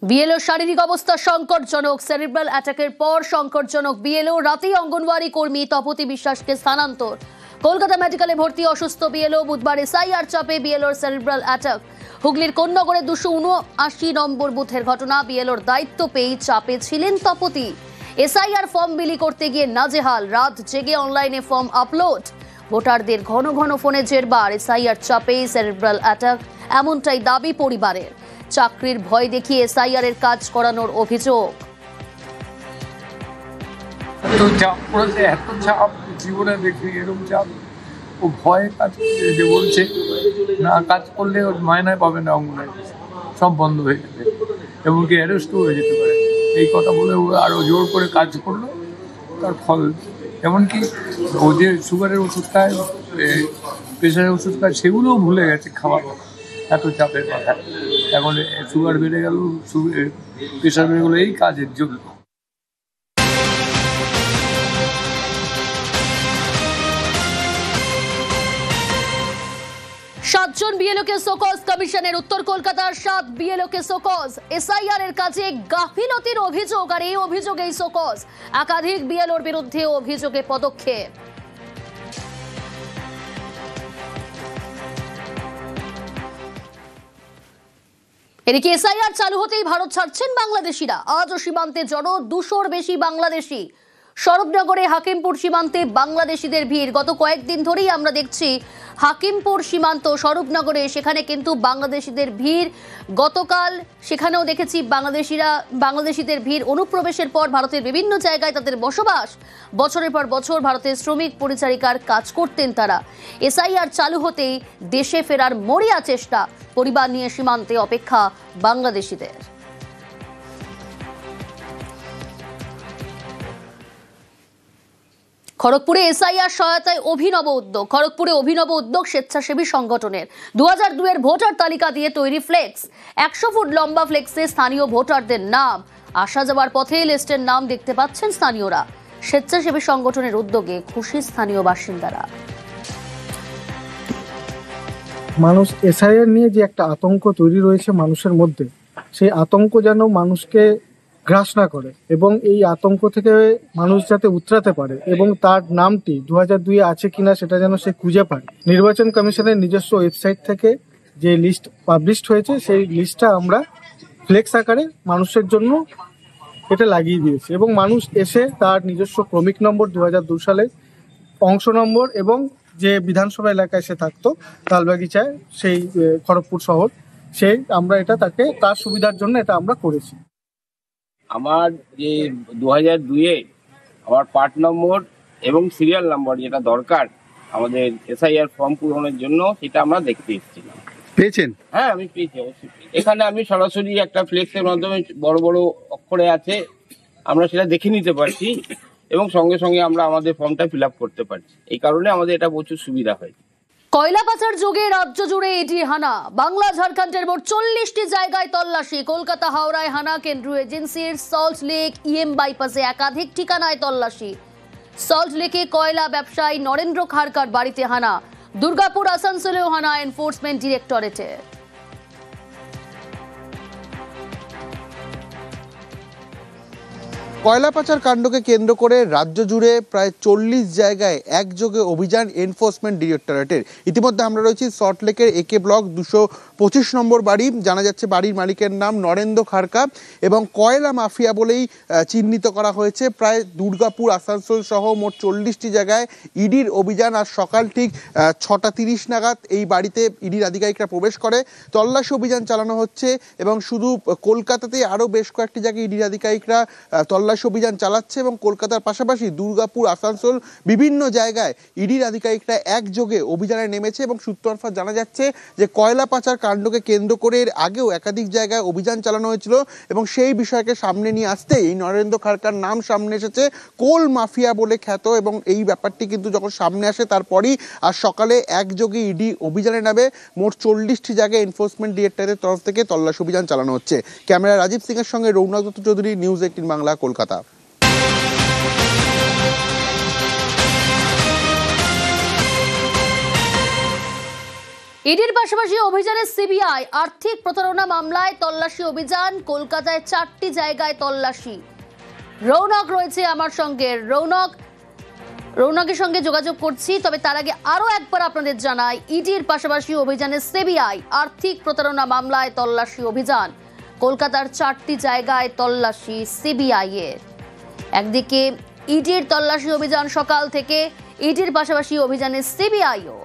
BLO শারীরিক অবস্থা সংকটজনক। সেরিব্রাল অ্যাটাকের পর সংকটজনক। বিএলও রাতেই অঙ্গনওয়াড়ি কর্মী তপতি বিশ্বাসকে স্থানান্তর। কলকাতা মেডিকেলে ভর্তি অসুস্থ বিএলও। বুধবার এসআইআর চাপে বিএলওর সেরিব্রাল অ্যাটাক। হুগলির কোন্নগরে 279 নম্বর বুথের ঘটনা। বিএলওর দায়িত্ব পেয়ে চাপে ছিলেন তপতি। এসআইআর ফর্ম বিলি করতে গিয়ে নাজেহাল। রাত জেগে অনলাইনে ফর্ম আপলোড। ভোটারদের ঘন ঘন ফোনে জেরবার। এসআইআর চাপে সেরিব্রাল অ্যাটাক, এমনটাই দাবি পরিবারের। চাকরির ভয় দেখিয়ে এসআইআর এর কাজ করানোর অভিযোগ। এত চাপ জীবনে দেখি, এরকম চাপ। ও ভয়ে কাজ যে বলছে না, কাজ করলে ওর মায়নায় পাবে না, অঙ্গনায় সব বন্ধ হয়ে যাবে, এমনকি অ্যারেস্টও হয়ে যেতে পারে। এই কথা বলে ও আরও জোর করে কাজ করলো, তার ফল এমনকি ও যে সুগারের ওষুধ খায়, প্রেশারের ওষুধ খায়, সেগুলোও ভুলে গেছে খাওয়ার, এত চাপের কথা। এখন সুগার বেড়ে গেল, প্রেশার বেড়ে গেলো, এই কাজের জন্য। সাতজন বিএলওকে শোকজ। কমিশনের উত্তর কলকাতার 7 বিএলওকে শোকজ। এসআইআর এর কাজে গাফিলতির অভিযোগ, আর এই অভিযোগেই শোকজ। একাধিক বিএলওর বিরুদ্ধে অভিযোগে পদক্ষেপ। এদিকে এসআইআর চালু হতেই ভারত ছাড়ছেন বাংলাদেশিরা। আজও সীমান্তে জড়ো 200-র বেশি বাংলাদেশি। স্বরূপনগরে হাকিমপুর সীমান্তে বাংলাদেশিদের ভিড়। গত কয়েকদিন ধরেই আমরা দেখছি হাকিমপুর সীমান্ত স্বরূপনগরে, সেখানে কিন্তু বাংলাদেশিদের ভিড়। গতকাল সেখানেও দেখেছি বাংলাদেশিদের ভিড়। অনুপ্রবেশের পর ভারতের বিভিন্ন জায়গায় তাদের বসবাস। বছরের পর বছর ভারতের শ্রমিক পরিচারিকার কাজ করতেন তারা। এসআইআর চালু হতেই দেশে ফেরার মরিয়া চেষ্টা। পরিবার নিয়ে সীমান্তে অপেক্ষা বাংলাদেশিদের। খড়গপুরে এসআইআর সহায়তায় অভিনব উদ্যোগ। খড়গপুরে অভিনব উদ্যোগ স্বেচ্ছাসেবী সংগঠনের। 2002-এর ভোটার তালিকা দিয়ে তৈরি ফ্লেক্স। 100 ফুট লম্বা ফ্লেক্সে স্থানীয় ভোটারদের নাম। আসা যাওয়ার পথে লিস্টের নাম দেখতে পাচ্ছেন স্থানীয়রা। স্বেচ্ছাসেবী সংগঠনের উদ্যোগে খুশি স্থানীয় বাসিন্দারা। মানুষ এসআইআর নিয়ে যে একটা আতঙ্ক তৈরি রয়েছে মানুষের মধ্যে, সেই আতঙ্ক যেন মানুষকে গ্রাস না করে এবং এই আতঙ্ক থেকে মানুষ যাতে উতরাতে পারে এবং তার নামটি 2002-এ আছে কিনা সেটা যেন সে খুঁজে পায়। নির্বাচন কমিশনের নিজস্ব ওয়েবসাইট থেকে যে লিস্ট পাবলিশড হয়েছে, সেই লিস্টটা আমরা ফ্লেক্স আকারে মানুষের জন্য এটা লাগিয়ে দিয়েছি এবং মানুষ এসে তার নিজস্ব ক্রমিক নম্বর, 2002 সালে অংশ নম্বর এবং যে বিধানসভা এলাকায় সে থাকতো তালবাগিচায়, সেই খড়গপুর শহর, সেই আমরা এটা তাকে তার সুবিধার জন্য এটা আমরা করেছি। আমার যে 2002-এ আমার পার্ট নম্বর এবং সিরিয়াল নাম্বার যেটা দরকার আমাদের এসআইআর ফর্ম পূরণের জন্য, সেটা আমরা দেখতে এসেছিলাম। পেয়েছেন? হ্যাঁ, আমি পেয়েছি অবশ্যই। এখানে আমি সরাসরি একটা ফ্লেক্সের মাধ্যমে বড় বড় অক্ষরে আছে, আমরা সেটা দেখে নিতে পারছি এবং সঙ্গে সঙ্গে আমরা আমাদের ফর্মটা ফিল আপ করতে পারছি। এই কারণে আমাদের এটা প্রচুর সুবিধা হয়। কয়লা পাচার যোগে রাজ্য জুড়ে ইডি হানা। বাংলা ঝাড়খণ্ডের মোট 40টি জায়গায় তল্লাশি। কলকাতা হাওড়ায় হানা। কেন্দ্রীয় এজেন্সির সল্ট লেক ইএম বাইপাসে একাধিক ঠিকানায় তল্লাশি। সল্ট লেকে কয়লা ব্যবসায়ী নরেন্দ্র খারকার বাড়িতে হানা। দুর্গাপুর আসানসোলেও হানা এনফোর্সমেন্ট ডিরেক্টরেটে। কয়লা পাচার কাণ্ডকে কেন্দ্র করে রাজ্য জুড়ে প্রায় 40 জায়গায় একযোগে অভিযান এনফোর্সমেন্ট ডিরেক্টরেটের। ইতিমধ্যে আমরা রয়েছি সল্টলেকের একে ব্লক 225 নম্বর বাড়ি। জানা যাচ্ছে বাড়ির মালিকের নাম নরেন্দ্র খারকা এবং কয়লা মাফিয়া বলেই চিহ্নিত করা হয়েছে। প্রায় দুর্গাপুর, আসানসোল সহ মোট 40টি জায়গায় ইডির অভিযান। আর সকাল ঠিক 6:30 নাগাদ এই বাড়িতে ইডির আধিকারিকরা প্রবেশ করে। তল্লাশি অভিযান চালানো হচ্ছে এবং শুধু কলকাতাতে আরও বেশ কয়েকটি জায়গায় ইডির আধিকারিকরা তল্লাশি অভিযান চালাচ্ছে এবং কলকাতার পাশাপাশি দুর্গাপুর, আসানসোল বিভিন্ন জায়গায় ইডির আধিকারিকরা একযোগে অভিযানে নেমেছে এবং সূত্র মারফত জানা যাচ্ছে যে কয়লা পাচার কাণ্ডকে কেন্দ্র করে এর আগেও একাধিক জায়গায় অভিযান চালানো হয়েছিল এবং সেই বিষয়কে সামনে নিয়ে আসতে এই নরেন্দ্র খারকার নাম সামনে এসেছে। কোল মাফিয়া বলে খ্যাত এবং এই ব্যাপারটি কিন্তু যখন সামনে আসে তারপরই আর সকালে একযোগে ইডি অভিযানে নামে। মোট 40টি জায়গায় এনফোর্সমেন্ট ডিরেক্টরেটের তরফ থেকে তল্লাশি অভিযান চালানো হচ্ছে। ক্যামেরা রাজীব সিং এর সঙ্গে রৌনক দত্ত চৌধুরী, নিউজ 18 বাংলা, কলকাতা। ইডির পাশাপাশি অভিযানে সিবিআই আর্থিক প্রতারণা মামলায় তল্লাশি অভিযান, কলকাতায় 4টি জায়গায় তল্লাশি। রৌনক রয়েছে আমার সঙ্গে। রৌনকের সঙ্গে যোগাযোগ করছি, তবে তার আগে আরো একবার আপনাদের জানাই, ইডির পাশাপাশি অভিযানে সিবিআই আর্থিক প্রতারণা মামলায় তল্লাশি অভিযান, কলকাতার 4টি জায়গায় তল্লাশি সিবিআই এর। একদিকে ইডির তল্লাশি অভিযান সকাল থেকে, ইডির পাশাপাশি অভিযানে সিবিআইও।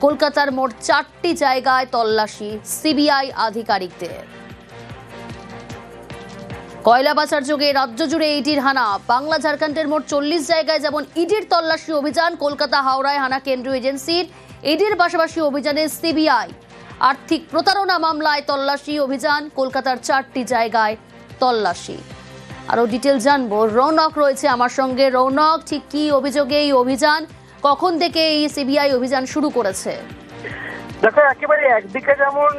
কলকাতার মোট 4টি জায়গায় তল্লাশি সিবিআই আধিকারিকদের। কয়লা পাচার যোগে রাজ্য জুড়ে ইডির হানা। বাংলা ঝাড়খণ্ডের মোট 40 জায়গায় যেমন ইডির তল্লাশি অভিযান, কলকাতা হাওড়ায় হানা কেন্দ্রীয় এজেন্সির। ইডির পাশাপাশি অভিযানে সিবিআই আর্থিক প্রতারণা মামলায় তল্লাশি অভিযান, কলকাতার 4টি জায়গায় তল্লাশি। আরো ডিটেল জানবো, রৌনক রয়েছে আমার সঙ্গে। রৌনক, ঠিক কি অভিযোগে এই অভিযান, কখন থেকে এই সিবিআই অভিযান শুরু করেছে? দেখো, একেবারে একদিকে যেমন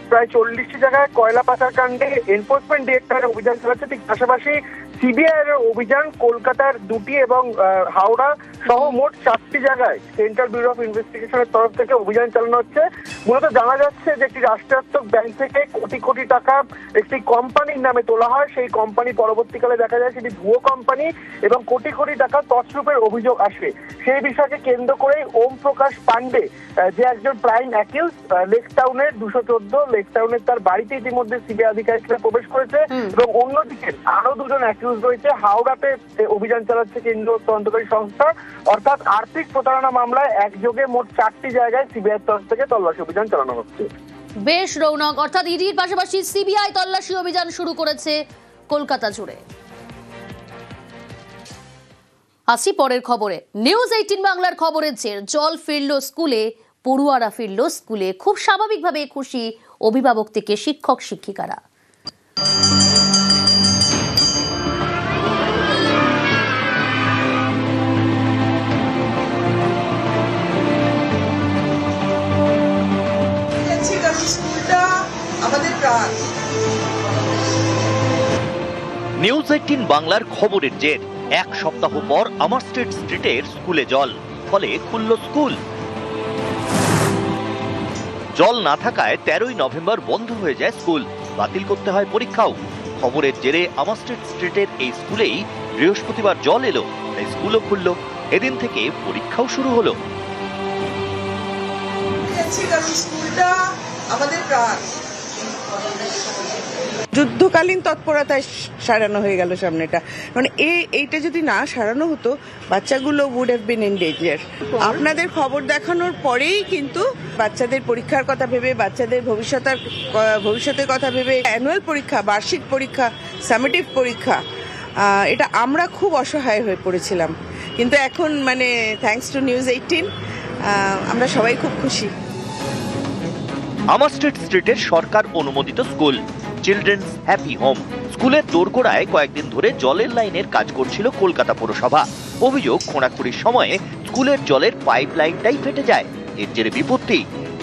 প্রায় 40টি জায়গায় কয়লা পাচার কাণ্ডে এনফোর্সমেন্ট ডিরেক্টরের অভিযান চালাচ্ছে, ঠিক পাশাপাশি সিবিআই এর অভিযান কলকাতার 2টি এবং হাওড়া সহ মোট 4টি জায়গায় সেন্ট্রাল ব্যুরো অফ ইনভেস্টিগেশনের তরফ থেকে অভিযান চালানো হচ্ছে। মূলত জানা যাচ্ছে যে একটি রাষ্ট্রায়ত্ত ব্যাংক থেকে কোটি কোটি টাকা একটি কোম্পানির নামে তোলা হয়। সেই কোম্পানি পরবর্তীকালে দেখা যায় সেটি ভুয়ো কোম্পানি এবং কোটি কোটি টাকা তছরূপের অভিযোগ আসে। সেই বিষয়কে কেন্দ্র করে ওম প্রকাশ পান্ডে, যে একজন প্রাইম অ্যাকিউজ, লেক টাউনের 214 লেক টাউনের তার বাড়িতে ইতিমধ্যে সিবিআই আধিকারিকরা প্রবেশ করেছে এবং অন্যদিকে আরো 2জন অ্যাকিউজ রয়েছে। হাওড়াতে অভিযান চালাচ্ছে কেন্দ্রীয় তদন্তকারী সংস্থা। অর্থাৎ আর্থিক প্রতারণা মামলায় একযোগে মোট 4টি জায়গায় সিবিআই তরফ থেকে তল্লাশি অভিযান চালানো হচ্ছে। বেশ রৌনক, অর্থাৎ ইডির পাশাপাশি সিবিআই তল্লাশি অভিযান শুরু করেছে কলকাতা জুড়ে। আসি পরের খবরে। নিউজ 18 বাংলার খবরের জের, জল ফিরল স্কুলে, পড়ুয়ারা ফিরল স্কুলে। খুব স্বাভাবিকভাবে খুশি অভিভাবক থেকে শিক্ষক শিক্ষিকারা। নিউজ 18 বাংলার খবরের জের, এক সপ্তাহ পর আমার স্ট্রিটের স্কুলে জল, ফলে খুলল স্কুল। জল না থাকায় 13ই নভেম্বর বন্ধ হয়ে যায় স্কুল, বাতিল করতে হয় পরীক্ষাও। খবরের জেরে আমার স্ট্রিটের এই স্কুলেই বৃহস্পতিবার জল এলো, তাই স্কুলও খুলল। এদিন থেকে পরীক্ষাও শুরু হলো। যুদ্ধকালীন তৎপরতায় সারানো হয়ে গেল সামনেটা, মানে এইটা যদি না সারানো হতো বাচ্চাগুলো would have been in danger. আপনাদের খবর দেখানোর পরেই কিন্তু বাচ্চাদের পরীক্ষার কথা ভেবে, বাচ্চাদের ভবিষ্যতের কথা ভেবে, অ্যানুয়াল পরীক্ষা, বার্ষিক পরীক্ষা, সামেটিভ পরীক্ষা, এটা আমরা খুব অসহায় হয়ে পড়েছিলাম। কিন্তু এখন মানে থ্যাঙ্কস টু নিউজ 18 আমরা সবাই খুব খুশি। আমার স্ট্রিটের সরকার অনুমোদিত স্কুল, চিলড্রেন্স হ্যাপি হোম। স্কুলের দোরগোড়ায় কয়েকদিন ধরে জলের লাইনের কাজ করছিল কলকাতা পৌরসভা। অভিযোগ, খোঁড়াখুড়ির সময়ে স্কুলের জলের পাইপ লাইনটাই ফেটে যায়। এর জেরে বিপত্তি।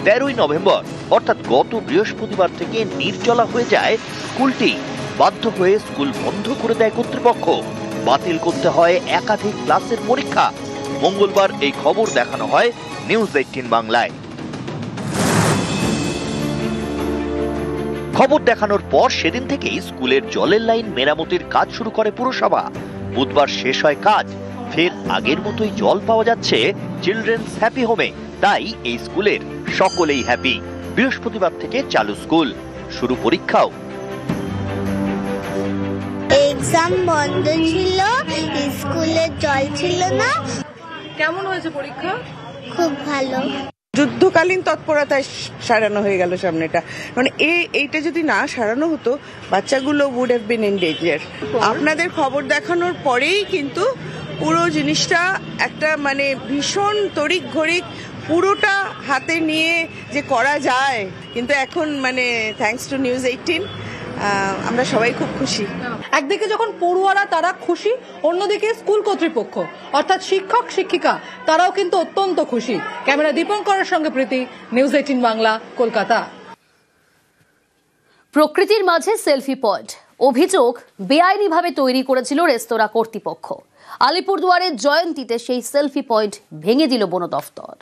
13ই নভেম্বর অর্থাৎ গত বৃহস্পতিবার থেকে নির্জলা হয়ে যায় স্কুলটি। বাধ্য হয়ে স্কুল বন্ধ করে দেয় কর্তৃপক্ষ, বাতিল করতে হয় একাধিক ক্লাসের পরীক্ষা। মঙ্গলবার এই খবর দেখানো হয় নিউজ 18 বাংলায়। খবর দেখানোর পর সেদিন থেকেই স্কুলের জলের লাইন মেরামতির কাজ শুরু করে পুরসভা। বুধবার শেষ হয় কাজ, ফের আগের মতোই জল পাওয়া যাচ্ছে চিলড্রেন্স হ্যাপি হোমে। তাই এই স্কুলের সকলেই হ্যাপি। বৃহস্পতিবার থেকে চালু স্কুল, শুরু পরীক্ষাও। এক্সাম বন্ধ ছিল, স্কুলে জল ছিল না। কেমন হয়েছে পরীক্ষা? খুব ভালো। যুদ্ধকালীন তৎপরতায় সারানো হয়ে গেল সামনেটা, মানে এইটা যদি না সারানো হতো বাচ্চাগুলো would have been in danger. আপনাদের খবর দেখানোর পরেই কিন্তু পুরো জিনিসটা একটা মানে ভীষণ তড়িঘড়িঘ পুরোটা হাতে নিয়ে যে করা যায়, কিন্তু এখন মানে থ্যাঙ্কস টু নিউজ 18 আমরা সবাই খুব খুশি। একদিকে যখন পড়ুয়ারা তারা খুশি, অন্যদিকে স্কুল কর্তৃপক্ষ অর্থাৎ শিক্ষক শিক্ষিকা তারাও কিন্তু অত্যন্ত খুশি। ক্যামেরা দীপঙ্করের সঙ্গে প্রীতি, নিউজ 18 বাংলা, কলকাতা। প্রকৃতির মাঝে সেলফি পয়েন্ট, অভিযোগ বেআইনিভাবে তৈরি করেছিল রেস্তোরাঁ কর্তৃপক্ষ। আলিপুরদুয়ারের জয়ন্তীতে সেই সেলফি পয়েন্ট ভেঙে দিল বন দফতর।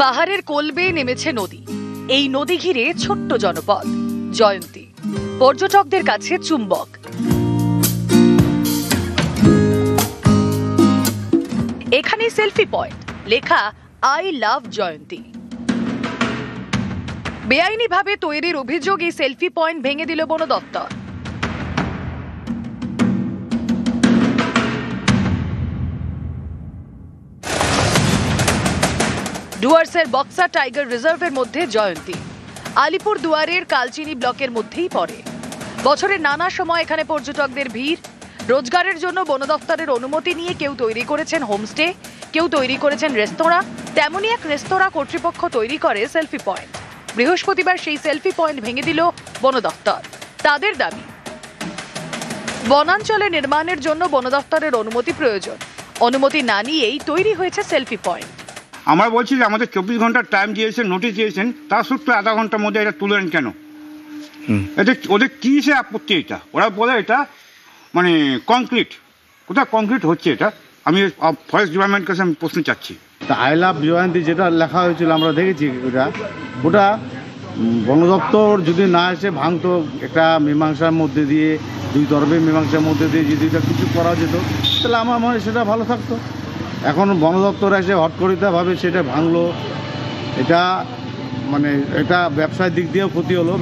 পাহাড়ের কোল বেয়ে নেমেছে নদী। এই নদী ঘিরে ছোট্ট জনপদ জয়ন্তী, পর্যটকদের কাছে চুম্বক। এখানে সেলফি পয়েন্ট, লেখা আই লাভ জয়ন্তী। বেআইনিভাবে তৈরির অভিযোগ এই সেলফি পয়েন্ট ভেঙে দিল বন দপ্তর। ডুয়ার্সের বক্সা টাইগার রিজার্ভের মধ্যে জয়ন্তী, আলিপুর দুয়ারের কালচিনি ব্লকের মধ্যেই পড়ে। বছরের নানা সময় এখানে পর্যটকদের ভিড়। রোজগারের জন্য বন দপ্তরের অনুমতি নিয়ে কেউ তৈরি করেছেন হোমস্টে, কেউ তৈরি করেছেন রেস্তোরাঁ। তেমনই এক রেস্তোরাঁ কর্তৃপক্ষ তৈরি করে সেলফি পয়েন্ট। বৃহস্পতিবার সেই সেলফি পয়েন্ট ভেঙে দিল বন দপ্তর। তাদের দাবি, বনাঞ্চলে নির্মাণের জন্য বন দপ্তরের অনুমতি প্রয়োজন। অনুমতি না নিয়েই তৈরি হয়েছে সেলফি পয়েন্ট। আমরা বলছি যে আমাদের 24 ঘন্টার টাইম দিয়েছেন, নোটিশ দিয়েছেন, তার সত্ত্বেও আধা ঘন্টার মধ্যে এটা তুলেন কেন? এটা ওদের কি সে আপত্তি? এটা ওরা বলে এটা মানে কংক্রিট, কোথায় কংক্রিট হচ্ছে এটা? আমি ফরেস্ট ডিপার্টমেন্টের কাছে আমি প্রশ্ন চাচ্ছি। আই লাভ জয়ন্তী যেটা লেখা হয়েছিল আমরা দেখেছি, ওটা বন দপ্তর যদি না এসে ভাঙতো, একটা মীমাংসার মধ্যে দিয়ে, দুই তরফের মীমাংসার মধ্যে দিয়ে যদি এটা কিছু করা যেত, তাহলে আমার মনে হয় সেটা ভালো থাকতো। এখন বন দপ্তর এসে হটকরিতাভাবে সেটা ভাঙলো, এটা মানে এটা ব্যবসার দিক দিয়েও ক্ষতি হলো।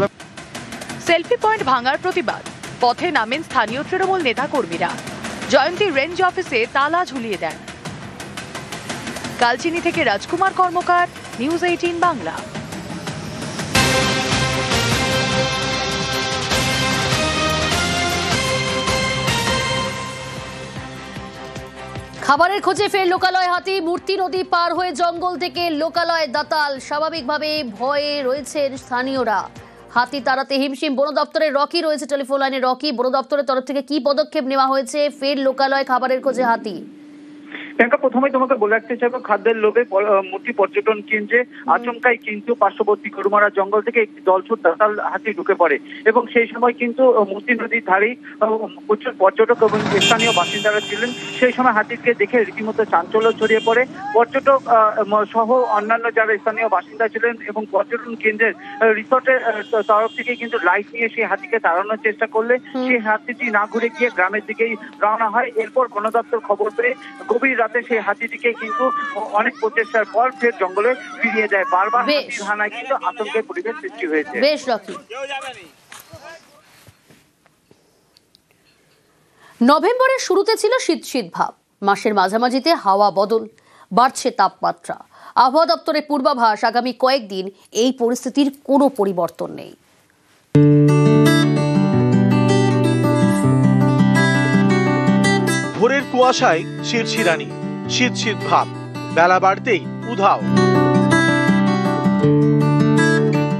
সেলফি পয়েন্ট ভাঙার প্রতিবাদ পথে নামেন স্থানীয় তৃণমূল নেতা কর্মীরা। জয়ন্তী রেঞ্জ অফিসে তালা ঝুলিয়ে দেন। কালচিনি থেকে রাজকুমার কর্মকার, নিউজ 18 বাংলা। খাবারের খোঁজে ফের লোকালয় হাতি। মূর্তি নদী পার হয়ে জঙ্গল থেকে লোকালয় দাতাল। স্বাভাবিকভাবে ভয়ে রয়েছেন স্থানীয়রা। হাতি তাড়াতে হিমশিম বন দপ্তরের। রকি রয়েছে টেলিফোন লাইনে। রকি, বন দপ্তরের তরফ থেকে কি পদক্ষেপ নেওয়া হয়েছে ফের লোকালয় খাবারের খোঁজে হাতি? প্রিয়াঙ্কা, প্রথমেই তোমাকে বলে রাখতে চাইবো, খাদ্যের লোভে মূর্তি পর্যটন কেন্দ্রে আচমকাই কিন্তু পার্শ্ববর্তী গরুমারা জঙ্গল থেকে একটি দলছুট দাতাল হাতি ঢুকে পড়ে এবং সেই সময় কিন্তু মূর্তি নদীর ধারেই প্রচুর পর্যটক এবং স্থানীয় বাসিন্দারা ছিলেন। সেই সময় হাতিকে দেখে রীতিমতো চাঞ্চল্য ছড়িয়ে পড়ে। পর্যটক সহ অন্যান্য যারা স্থানীয় বাসিন্দা ছিলেন এবং পর্যটন কেন্দ্রের রিসোর্টের তরফ থেকে কিন্তু লাইট নিয়ে সেই হাতিকে তাড়ানোর চেষ্টা করলে সেই হাতিটি না ঘুরে গিয়ে গ্রামের দিকেই রওনা হয়। এরপর বন দপ্তর খবর পেয়ে গভীর রাতে সেই হাতিটিকে কিন্তু অনেক প্রচেষ্টার পর ফের জঙ্গলে ফিরিয়ে দেয়। বারবার হাতির হানায় কিন্তু আতঙ্কের পরিবেশ সৃষ্টি হয়েছে। বেশ রকি। নভেম্বরের শুরুতে ছিল শীত শীত ভাব। মাসের মাঝামাঝিতে হাওয়া বদল, বাড়ছে তাপমাত্রা। আবহাওয়া দপ্তরের পূর্বাভাস, আগামী কয়েকদিন এই পরিস্থিতির কোনো পরিবর্তন নেই। ভোরের কুয়াশায় শিরশিরানি, শীত শীত ভাব, বেলা বাড়তেই উধাও।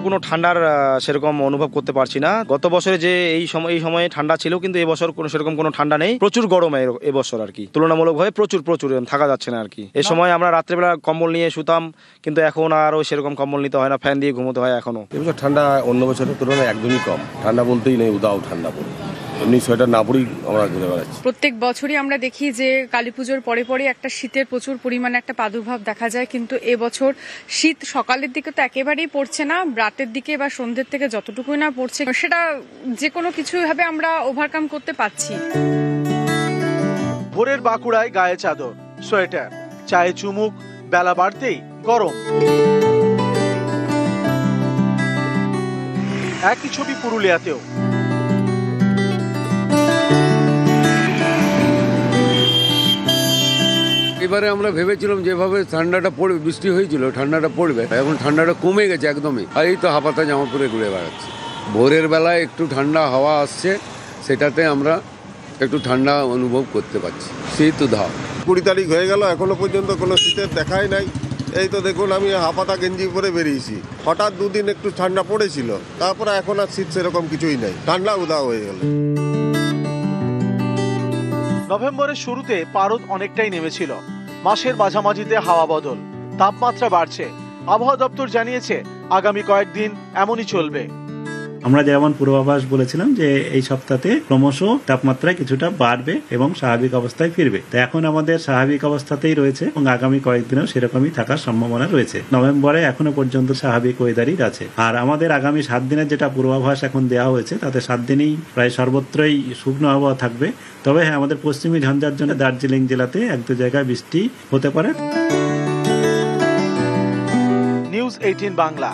কোনো ঠান্ডার সেরকম অনুভব করতে পারছি না। গত বছরে যে এই সময়ে ঠান্ডা ছিল, কিন্তু এবছর সেরকম কোনো ঠান্ডা নেই। প্রচুর গরম এবছর আর কি, তুলনামূলকভাবে প্রচুর থাকা যাচ্ছে না আর কি। এই সময় আমরা রাত্রেবেলা কম্বল নিয়ে শুতাম, কিন্তু এখন আরও সেরকম কম্বল নিতে হয় না, ফ্যান দিয়ে ঘুমোতে হয় এখনো। এবছর ঠান্ডা অন্য বছরের তুলনায় একদমই কম। ঠান্ডা বলতেই নেই, উদাও ঠান্ডা পড়ে। এমনি সোয়েটার না পরেই আমরা ঘুরে বেড়াচ্ছি। প্রত্যেক বছরই আমরা দেখি যে কালী পুজোর পরে পরে একটা শীতের প্রচুর পরিমাণে একটা প্রাদুর্ভাব দেখা যায়, কিন্তু এবছর শীত সকালের দিকে তো একেবারেই পড়ছে না, রাতের দিকে বা সন্ধ্যের থেকে যতটুকুই না পড়ছে, সেটা যে কোনো কিছুভাবে আমরা ওভারকাম করতে পারছি। ভোরের বাঁকুড়ায় গায়ে চাদর, সোয়েটার, চায়ে চুমুক, বেলা বাড়তেই গরম। একই ছবি পুরুলিয়াতেও। এবারে আমরা ভেবেছিলাম যেভাবে ঠান্ডাটা পড়বে, বৃষ্টি হয়েছিল, ঠান্ডাটা পড়বে, এখন ঠান্ডাটা কমে গেছে একদমই। আর এই তো হাফাতা জামা পরে ঘুরে বেড়াচ্ছি। ভোরের বেলায় একটু ঠান্ডা হাওয়া আসছে, সেটাতে আমরা একটু ঠান্ডা অনুভব করতে পারছি। শীত উধাও। 20 তারিখ হয়ে গেল, এখনো পর্যন্ত কোনো শীতের দেখাই নাই। এই তো দেখুন, আমি হাফাতা গেঞ্জি পরে বেরিয়েছি। হঠাৎ দুদিন একটু ঠান্ডা পড়েছিল, তারপরে এখন আর শীত সেরকম কিছুই নেই, ঠান্ডা উধাও হয়ে গেল। নভেম্বরের শুরুতে পারদ অনেকটাই নেমেছিল। মাসের মাঝামাঝিতে হাওয়া বদল, তাপমাত্রা বাড়ছে। আবহাওয়া দপ্তর জানিয়েছে আগামী কয়েকদিন এমনই চলবে। আমরা যেমন পূর্বাভাস বলেছিলাম যে এই সপ্তাহে ক্রমশ তাপমাত্রা কিছুটা বাড়বে এবং স্বাভাবিক অবস্থায় ফিরবে। তো এখন আমাদের স্বাভাবিক অবস্থাতেই রয়েছে এবং আগামী কয়েকদিনেও সেরকমই থাকার সম্ভাবনা রয়েছে। নভেম্বরে এখনো পর্যন্ত স্বাভাবিক ওয়েদারই আছে। আর আমাদের আগামী 7 দিনের যেটা পূর্বাভাস এখন দেওয়া হয়েছে তাতে 7 দিনেই প্রায় সর্বত্রই শুকনো আবহাওয়া থাকবে। তবে হ্যাঁ, আমাদের পশ্চিমী ঝঞ্ঝার জন্য দার্জিলিং জেলাতে 1-2 জায়গায় বৃষ্টি হতে পারে। নিউজ 18 বাংলা।